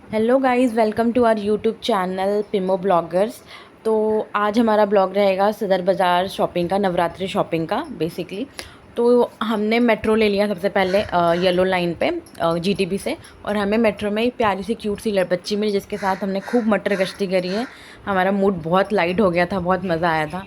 Hello guys, welcome to our YouTube channel पिमो bloggers. तो आज हमारा ब्लॉग रहेगा सदर बाज़ार शॉपिंग का, नवरात्रि शॉपिंग का बेसिकली। तो हमने मेट्रो ले लिया सबसे पहले येलो लाइन पे जीटीबी से। और हमें मेट्रो में एक प्यारी सी क्यूट सी बच्ची मिली जिसके साथ हमने खूब मटर गश्ती करी है। हमारा मूड बहुत लाइट हो गया था, बहुत मज़ा आया था।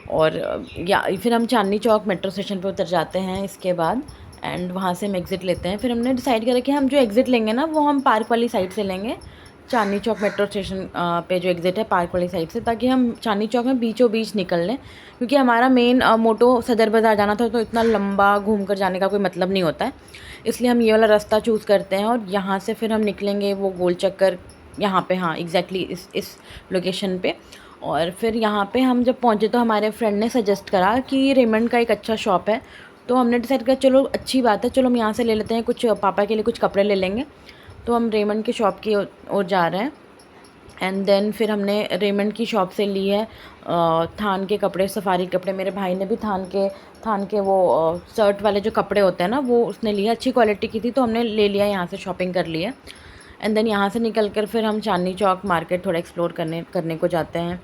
और या फिर हम चांदनी चौक मेट्रो स्टेशन पे उतर जाते हैं इसके बाद। एंड वहाँ से हम एग्ज़िट लेते हैं। फिर हमने डिसाइड करा कि हम जो एग्ज़िट लेंगे ना वो हम पार्क वाली साइड से लेंगे। चांदनी चौक मेट्रो स्टेशन पे जो एग्ज़िट है पार्क वाली साइड से, ताकि हम चांदनी चौक में बीचों बीच निकल लें। क्योंकि हमारा मेन मोटो सदर बाज़ार जाना था, तो इतना लंबा घूम कर जाने का कोई मतलब नहीं होता है। इसलिए हम ये वाला रास्ता चूज़ करते हैं और यहाँ से फिर हम निकलेंगे वो गोल चक्कर यहाँ पे, हाँ एग्जैक्टली इस लोकेशन पे। और फिर यहाँ पे हम जब पहुँचे तो हमारे फ्रेंड ने सजेस्ट करा कि रेमंड का एक अच्छा शॉप है। तो हमने डिसाइड किया चलो अच्छी बात है, चलो हम यहाँ से ले लेते हैं, कुछ पापा के लिए कुछ कपड़े ले लेंगे। तो हम रेमंड की शॉप की ओर जा रहे हैं। एंड देन फिर हमने रेमंड की शॉप से ली है थान के कपड़े, सफारी कपड़े। मेरे भाई ने भी थान के वो शर्ट वाले जो कपड़े होते हैं ना, वो उसने लिया, अच्छी क्वालिटी की थी तो हमने ले लिया, यहाँ से शॉपिंग कर ली है। एंड देन यहाँ से निकल कर फिर हम चांदनी चौक मार्केट थोड़ा एक्सप्लोर करने को जाते हैं।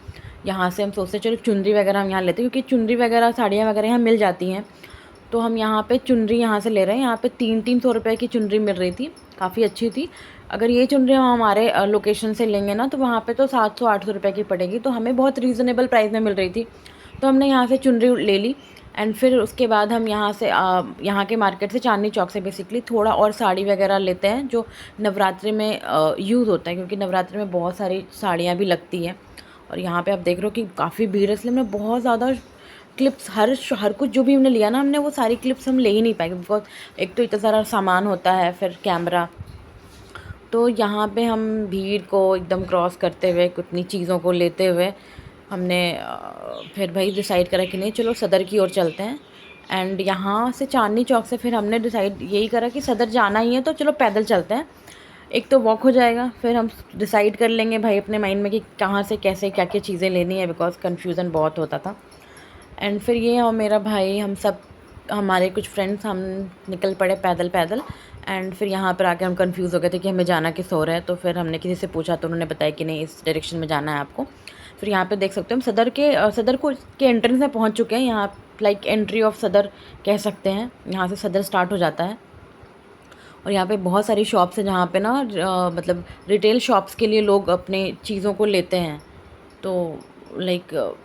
यहाँ से हम सोचते हैं चलो चुनरी वगैरह हम यहाँ लेते हैं, क्योंकि चुनरी वगैरह साड़ियाँ वगैरह यहाँ मिल जाती हैं। तो हम यहाँ पे चुनरी यहाँ से ले रहे हैं। यहाँ पे 300 रुपये की चुनरी मिल रही थी, काफ़ी अच्छी थी। अगर ये चुनरी हम हमारे लोकेशन से लेंगे ना तो वहाँ पे तो 700-800 रुपये की पड़ेगी, तो हमें बहुत रीज़नेबल प्राइस में मिल रही थी। तो हमने यहाँ से चुनरी ले ली। एंड फिर उसके बाद हम यहाँ से यहाँ के मार्केट से, चांदनी चौक से बेसिकली थोड़ा और साड़ी वगैरह लेते हैं जो नवरात्रि में यूज़ होता है, क्योंकि नवरात्रि में बहुत सारी साड़ियाँ भी लगती हैं। और यहाँ पे आप देख रहे हो कि काफ़ी भीड़ है, इसलिए हमने बहुत ज़्यादा क्लिप्स, हर कुछ जो भी हमने लिया ना, हमने वो सारी क्लिप्स हम ले ही नहीं पाए, बिकॉज एक तो इतना सारा सामान होता है, फिर कैमरा। तो यहाँ पे हम भीड़ को एकदम क्रॉस करते हुए, कितनी चीज़ों को लेते हुए हमने फिर भाई डिसाइड करा कि नहीं चलो सदर की ओर चलते हैं। एंड यहाँ से चांदनी चौक से फिर हमने डिसाइड यही करा कि सदर जाना ही है तो चलो पैदल चलते हैं, एक तो वॉक हो जाएगा। फिर हम डिसाइड कर लेंगे भाई अपने माइंड में कि कहाँ से कैसे क्या क्या चीज़ें लेनी है, बिकॉज कन्फ्यूज़न बहुत होता था। एंड फिर ये और मेरा भाई, हम सब, हमारे कुछ फ्रेंड्स, हम निकल पड़े पैदल पैदल। एंड फिर यहाँ पर आके हम कंफ्यूज हो गए थे कि हमें जाना किस ओर है। तो फिर हमने किसी से पूछा तो उन्होंने बताया कि नहीं इस डायरेक्शन में जाना है आपको। फिर यहाँ पे देख सकते हो हम सदर के एंट्रेंस में पहुँच चुके हैं। यहाँ लाइक एंट्री ऑफ सदर कह सकते हैं, यहाँ से सदर स्टार्ट हो जाता है। और यहाँ पे बहुत सारी शॉप्स हैं जहाँ पे ना मतलब रिटेल शॉप्स के लिए लोग अपने चीज़ों को लेते हैं। तो लाइक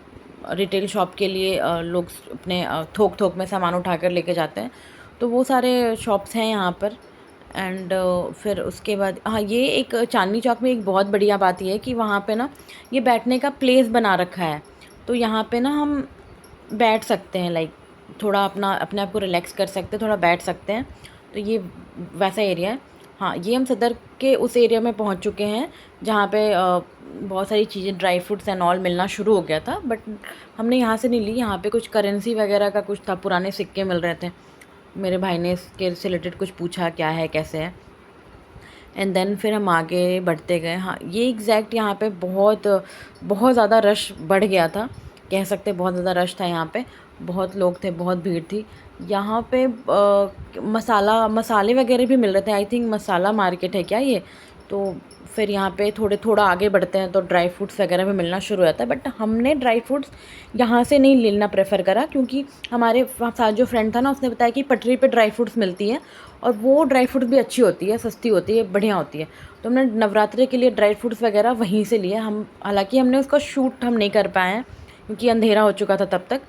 रिटेल शॉप के लिए लोग अपने थोक थोक में सामान उठा कर लेके जाते हैं। तो वो सारे शॉप्स हैं यहाँ पर। एंड फिर उसके बाद हाँ, ये एक चांदनी चौक में एक बहुत बढ़िया बात ये है कि वहाँ पे ना ये बैठने का प्लेस बना रखा है। तो यहाँ पे ना हम बैठ सकते हैं, लाइक थोड़ा अपने आप को रिलैक्स कर सकते हैं, थोड़ा बैठ सकते हैं। तो ये वैसा एरिया है। हाँ, ये हम सदर के उस एरिया में पहुंच चुके हैं जहाँ पे बहुत सारी चीज़ें, ड्राई फ्रूट्स एंड ऑल मिलना शुरू हो गया था। बट हमने यहाँ से नहीं ली, यहाँ पे कुछ करेंसी वगैरह का कुछ था, पुराने सिक्के मिल रहे थे। मेरे भाई ने इसके से रिलेटेड कुछ पूछा क्या है कैसे है। एंड देन फिर हम आगे बढ़ते गए। हाँ, ये एग्जैक्ट यहाँ पे बहुत बहुत ज़्यादा रश बढ़ गया था, कह सकते हैं बहुत ज़्यादा रश था यहाँ पे। बहुत लोग थे, बहुत भीड़ थी यहाँ पे। मसाले वगैरह भी मिल रहे थे, आई थिंक मसाला मार्केट है क्या ये। तो फिर यहाँ पे थोड़ा आगे बढ़ते हैं तो ड्राई फ्रूट्स वगैरह भी मिलना शुरू हो जाता है। बट हमने ड्राई फ्रूट्स यहाँ से नहीं लेना प्रेफर करा, क्योंकि हमारे साथ जो फ्रेंड था ना उसने बताया कि पटरी पे ड्राई फ्रूट्स मिलती है और वो ड्राई फ्रूट्स भी अच्छी होती है, सस्ती होती है, बढ़िया होती है। तो हमने नवरात्रि के लिए ड्राई फ्रूट्स वगैरह वहीं से लिए। हम हालांकि हमने उसका शूट हम नहीं कर पाए हैं क्योंकि अंधेरा हो चुका था तब तक।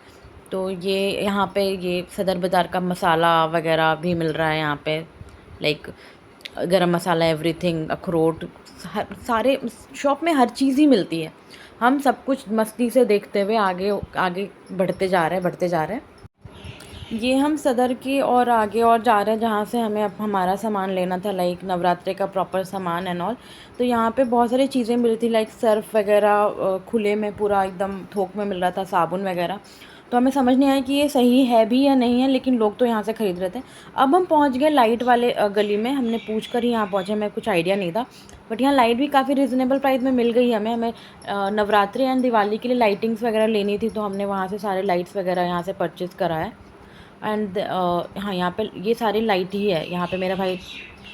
तो ये यहाँ पे ये सदर बाज़ार का मसाला वगैरह भी मिल रहा है यहाँ पे, लाइक गरम मसाला, एवरीथिंग, अखरोट, सारे शॉप में हर चीज़ ही मिलती है। हम सब कुछ मस्ती से देखते हुए आगे आगे बढ़ते जा रहे हैं। ये हम सदर की और आगे और जा रहे हैं जहाँ से हमें अब हमारा सामान लेना था, लाइक नवरात्रि का प्रॉपर सामान एंड ऑल। तो यहाँ पे बहुत सारी चीज़ें मिल रही थी, लाइक सर्फ वगैरह खुले में पूरा एकदम थोक में मिल रहा था, साबुन वगैरह। तो हमें समझ नहीं आया कि ये सही है भी या नहीं है, लेकिन लोग तो यहाँ से ख़रीद रहे थे। अब हम पहुँच गए लाइट वाले गली में, हमने पूछ कर ही यहाँ पहुँचे, हमें कुछ आइडिया नहीं था। बट यहाँ लाइट भी काफ़ी रिजनेबल प्राइस में मिल गई हमें नवरात्रि एंड दिवाली के लिए लाइटिंग्स वगैरह लेनी थी, तो हमने वहाँ से सारे लाइट्स वगैरह यहाँ से परचेज़ करा है। एंड हाँ, यहाँ पे ये सारी लाइट ही है, यहाँ पे मेरा भाई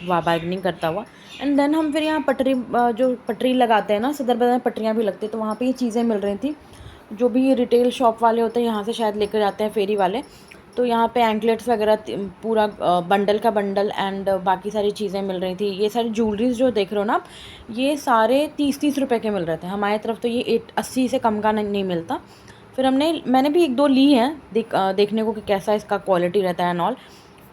बार्गेनिंग करता हुआ। एंड देन हम फिर यहाँ पटरी जो पटरी लगाते हैं ना, सदर बाज़ार में पटरियाँ भी लगती हैं, तो वहाँ पे ये चीज़ें मिल रही थी। जो भी रिटेल शॉप वाले होते हैं यहाँ से शायद लेकर जाते हैं फेरी वाले। तो यहाँ पे एंकलेट्स वगैरह पूरा बंडल का बंडल एंड बाकी सारी चीज़ें मिल रही थी। ये सारी ज्वेलरीज जो देख रहे हो ना आप, ये सारे 30-30 रुपए के मिल रहे थे। हमारी तरफ तो ये 80 से कम का नहीं मिलता। फिर मैंने भी 1-2 ली हैं देखने को कि कैसा इसका क्वालिटी रहता है एंड ऑल।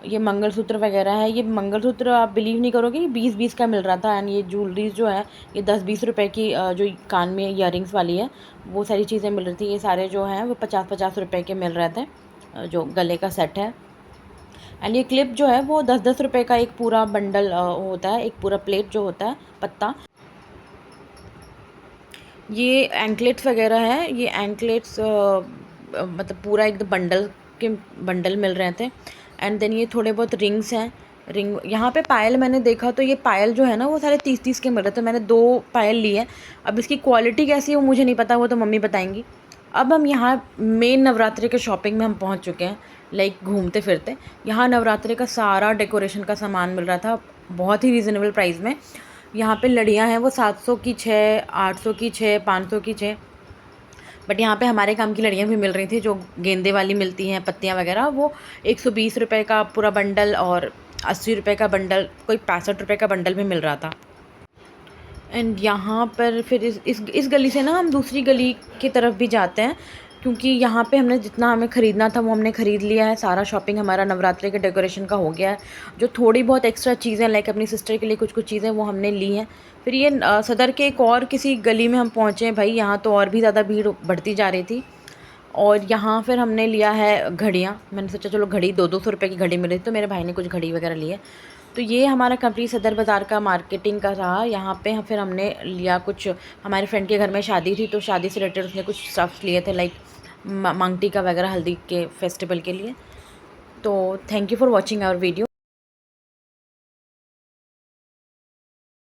ये मंगलसूत्र वगैरह है, ये मंगलसूत्र आप बिलीव नहीं करोगे 20-20 का मिल रहा था। एंड ये ज्वेलरीज जो है ये 10-20 रुपए की, जो कान में ईयरिंग्स वाली है वो सारी चीज़ें मिल रही थी। ये सारे जो हैं वो 50-50 रुपए के मिल रहे थे, जो गले का सेट है। एंड ये क्लिप जो है वो 10-10 रुपए का एक पूरा बंडल होता है, एक पूरा प्लेट जो होता है पत्ता। ये एंकलेट्स वगैरह है, ये एंकलेट्स मतलब पूरा एकदम बंडल के बंडल मिल रहे थे। एंड देन ये थोड़े बहुत रिंग्स हैं, रिंग यहाँ पे पायल मैंने देखा तो ये पायल जो है ना वो सारे 30-30 के मिल रहे थे। मैंने 2 पायल लिए। अब इसकी क्वालिटी कैसी है वो मुझे नहीं पता, वो तो मम्मी बताएंगी। अब हम यहाँ मेन नवरात्रि के शॉपिंग में हम पहुँच चुके हैं, लाइक घूमते फिरते। यहाँ नवरात्रि का सारा डेकोरेशन का सामान मिल रहा था बहुत ही रीज़नेबल प्राइस में। यहाँ पे लड़ियाँ हैं वो 700 की 6, 800 की 6, 500 की 6। बट यहाँ पे हमारे काम की लड़ियाँ भी मिल रही थी, जो गेंदे वाली मिलती हैं पत्तियाँ वगैरह, वो 120 रुपये का पूरा बंडल और 80 रुपये का बंडल, कोई 65 रुपये का बंडल भी मिल रहा था। एंड यहाँ पर फिर इस गली से ना हम दूसरी गली की तरफ भी जाते हैं, क्योंकि यहाँ पे हमने जितना हमें ख़रीदना था वो हमने ख़रीद लिया है। सारा शॉपिंग हमारा नवरात्रि के डेकोरेशन का हो गया है। जो थोड़ी बहुत एक्स्ट्रा चीज़ें लाइक अपनी सिस्टर के लिए कुछ कुछ चीज़ें वो हमने ली हैं। फिर ये सदर के एक और किसी गली में हम पहुँचे हैं भाई, यहाँ तो और भी ज़्यादा भीड़ बढ़ती जा रही थी। और यहाँ फिर हमने लिया है घड़ियाँ। मैंने सोचा चलो घड़ी 200-200 रुपये की घड़ी मिली, तो मेरे भाई ने कुछ घड़ी वगैरह ली है। तो ये हमारा कंप्लीट सदर बाज़ार का मार्केटिंग का रहा। यहाँ पे फिर हमने लिया कुछ, हमारे फ्रेंड के घर में शादी थी तो शादी से रिलेटेड उसने कुछ स्टफ्स लिए थे, लाइक मांग टीका वगैरह हल्दी के फेस्टिवल के लिए। तो thank you for watching our video.